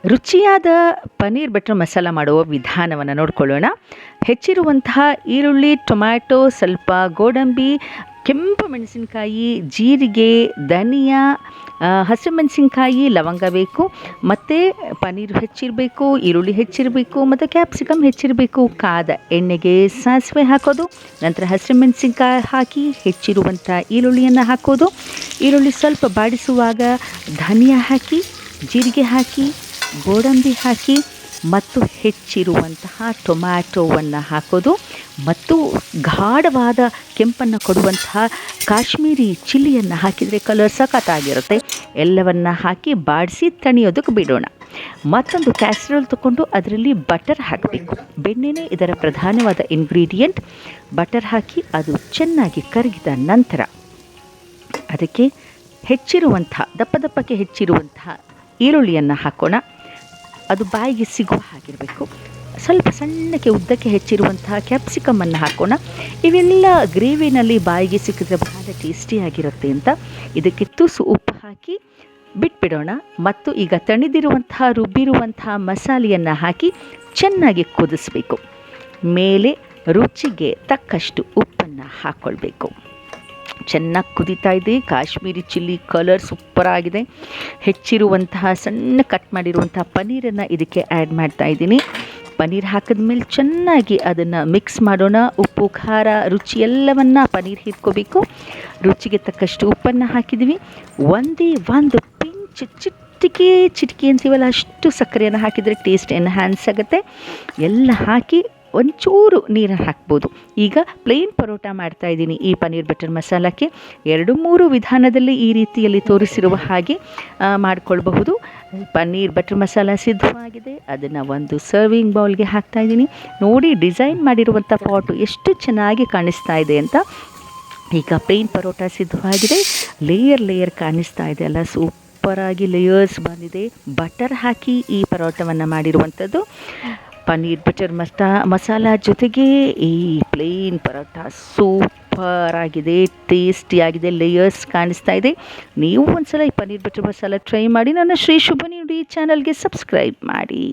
ರುಚಿಯಾದ ಪನ್ನೀರ್ ಬಟರ್ ಮಸಾಲ ಮಾಡುವ ವಿಧಾನವನ್ನು ನೋಡ್ಕೊಳ್ಳೋಣ. ಹೆಚ್ಚಿರುವಂತಹ ಈರುಳ್ಳಿ, ಟೊಮ್ಯಾಟೊ, ಸ್ವಲ್ಪ ಗೋಡಂಬಿ, ಕೆಂಪು ಮೆಣಸಿನಕಾಯಿ, ಜೀರಿಗೆ, ಧನಿಯಾ, ಹಸಿಮೆಣಸಿನ್ಕಾಯಿ, ಲವಂಗ ಬೇಕು. ಮತ್ತು ಪನ್ನೀರು ಹೆಚ್ಚಿರಬೇಕು, ಈರುಳ್ಳಿ ಹೆಚ್ಚಿರಬೇಕು, ಮತ್ತು ಕ್ಯಾಪ್ಸಿಕಮ್ ಹೆಚ್ಚಿರಬೇಕು. ಕಾದ ಎಣ್ಣೆಗೆ ಸಾಸಿವೆ ಹಾಕೋದು, ನಂತರ ಹಸಿಮೆಣಸಿನ್ಕಾಯಿ ಹಾಕಿ ಹೆಚ್ಚಿರುವಂಥ ಈರುಳ್ಳಿಯನ್ನು ಹಾಕೋದು. ಈರುಳ್ಳಿ ಸ್ವಲ್ಪ ಬಾಡಿಸುವಾಗ ಧನಿಯಾ ಹಾಕಿ, ಜೀರಿಗೆ ಹಾಕಿ, ಗೋಡಂಬಿ ಹಾಕಿ ಮತ್ತು ಹೆಚ್ಚಿರುವಂತಹ ಟೊಮ್ಯಾಟೊವನ್ನು ಹಾಕೋದು ಮತ್ತು ಗಾಢವಾದ ಕೆಂಪನ್ನು ಕೊಡುವಂತಹ ಕಾಶ್ಮೀರಿ ಚಿಲ್ಲಿಯನ್ನು ಹಾಕಿದರೆ ಕಲರ್ ಸಖತ್ತಾಗಿರುತ್ತೆ. ಎಲ್ಲವನ್ನು ಹಾಕಿ ಬಾಡಿಸಿ ತಣಿಯೋದಕ್ಕೆ ಬಿಡೋಣ. ಮತ್ತೊಂದು ಕ್ಯಾಸ್ಟ್ರೋಲ್ ತಗೊಂಡು ಅದರಲ್ಲಿ ಬಟರ್ ಹಾಕಬೇಕು. ಬೆಣ್ಣೆನೇ ಇದರ ಪ್ರಧಾನವಾದ ಇಂಗ್ರೀಡಿಯೆಂಟ್. ಬಟರ್ ಹಾಕಿ ಅದು ಚೆನ್ನಾಗಿ ಕರಗಿದ ನಂತರ ಅದಕ್ಕೆ ದಪ್ಪ ದಪ್ಪಕ್ಕೆ ಹೆಚ್ಚಿರುವಂತಹ ಈರುಳ್ಳಿಯನ್ನು ಹಾಕೋಣ. ಅದು ಬಾಯಿಗೆ ಸಿಗುವ ಹಾಗಿರಬೇಕು. ಸ್ವಲ್ಪ ಸಣ್ಣಕ್ಕೆ ಉದ್ದಕ್ಕೆ ಹೆಚ್ಚಿರುವಂತಹ ಕ್ಯಾಪ್ಸಿಕಮನ್ನು ಹಾಕೋಣ. ಇವೆಲ್ಲ ಗ್ರೇವಿನಲ್ಲಿ ಬಾಯಿಗೆ ಸಿಕ್ಕಿದ್ರೆ ಬಹಳ ಟೇಸ್ಟಿಯಾಗಿರುತ್ತೆ ಅಂತ ಇದಕ್ಕೆ ತುಸು ಉಪ್ಪು ಹಾಕಿ ಬಿಟ್ಬಿಡೋಣ. ಮತ್ತು ಈಗ ತಣಿದಿರುವಂತಹ ರುಬ್ಬಿರುವಂತಹ ಮಸಾಲೆಯನ್ನು ಹಾಕಿ ಚೆನ್ನಾಗಿ ಕುದಿಸ್ಬೇಕು. ಮೇಲೆ ರುಚಿಗೆ ತಕ್ಕಷ್ಟು ಉಪ್ಪನ್ನು ಹಾಕ್ಕೊಳ್ಬೇಕು. ಚೆನ್ನಾಗಿ ಕುದೀತಾ ಇದೆ. ಕಾಶ್ಮೀರಿ ಚಿಲ್ಲಿ ಕಲರ್ ಸೂಪರಾಗಿದೆ. ಹೆಚ್ಚಿರುವಂತಹ ಸಣ್ಣ ಕಟ್ ಮಾಡಿರುವಂತಹ ಪನ್ನೀರನ್ನು ಇದಕ್ಕೆ ಆ್ಯಡ್ ಮಾಡ್ತಾ ಇದ್ದೀನಿ. ಪನ್ನೀರ್ ಹಾಕಿದ್ಮೇಲೆ ಚೆನ್ನಾಗಿ ಅದನ್ನು ಮಿಕ್ಸ್ ಮಾಡೋಣ. ಉಪ್ಪು, ಖಾರ, ರುಚಿ ಎಲ್ಲವನ್ನು ಪನ್ನೀರ್ ಹೀರ್ಕೋಬೇಕು. ರುಚಿಗೆ ತಕ್ಕಷ್ಟು ಉಪ್ಪನ್ನು ಹಾಕಿದ್ವಿ. ಒಂದೇ ಒಂದು ಪಿಂಚ್ ಚಿಟಿಕೆ ಅಂತೀವಲ್ಲ ಅಷ್ಟು ಸಕ್ಕರೆಯನ್ನು ಹಾಕಿದರೆ ಟೇಸ್ಟ್ ಎನ್ಹ್ಯಾನ್ಸ್ ಆಗುತ್ತೆ. ಎಲ್ಲ ಹಾಕಿ ಒಂಚೂರು ನೀರನ್ನು ಹಾಕ್ಬೋದು. ಈಗ ಪ್ಲೇನ್ ಪರೋಟ ಮಾಡ್ತಾಯಿದ್ದೀನಿ ಈ ಪನ್ನೀರ್ ಬಟರ್ ಮಸಾಲಕ್ಕೆ. 2-3 ವಿಧಾನದಲ್ಲಿ ಈ ರೀತಿಯಲ್ಲಿ ತೋರಿಸಿರುವ ಹಾಗೆ ಮಾಡಿಕೊಳ್ಬಹುದು. ಪನ್ನೀರ್ ಬಟರ್ ಮಸಾಲ ಸಿದ್ಧವಾಗಿದೆ. ಅದನ್ನು ಒಂದು ಸರ್ವಿಂಗ್ ಬೌಲ್ಗೆ ಹಾಕ್ತಾಯಿದ್ದೀನಿ. ನೋಡಿ ಡಿಸೈನ್ ಮಾಡಿರುವಂಥ ಪಾಟು ಎಷ್ಟು ಚೆನ್ನಾಗಿ ಕಾಣಿಸ್ತಾ ಇದೆ ಅಂತ. ಈಗ ಪ್ಲೇನ್ ಪರೋಟ ಸಿದ್ಧವಾಗಿದೆ. ಲೇಯರ್ ಕಾಣಿಸ್ತಾ ಇದೆ ಅಲ್ಲ, ಸೂಪರಾಗಿ ಲೇಯರ್ಸ್ ಬಂದಿದೆ. ಬಟರ್ ಹಾಕಿ ಈ ಪರೋಟವನ್ನು ಮಾಡಿರುವಂಥದ್ದು. ಪನ್ನೀರ್ ಬಟರ್ ಮಸಾಲ ಜೊತೆಗೆ ಈ ಪ್ಲೇನ್ ಪರೋಟ ಸೂಪರಾಗಿದೆ, ಟೇಸ್ಟಿಯಾಗಿದೆ, ಲೇಯರ್ಸ್ ಕಾಣಿಸ್ತಾ ಇದೆ. ನೀವು ಒಂದ್ಸಲ ಈ ಪನ್ನೀರ್ ಬಟರ್ ಮಸಾಲ ಟ್ರೈ ಮಾಡಿ. ನನ್ನ ಶ್ರೀ ಶುಭ ನುಡಿ ಚಾನಲ್ಗೆ ಸಬ್ಸ್ಕ್ರೈಬ್ ಮಾಡಿ.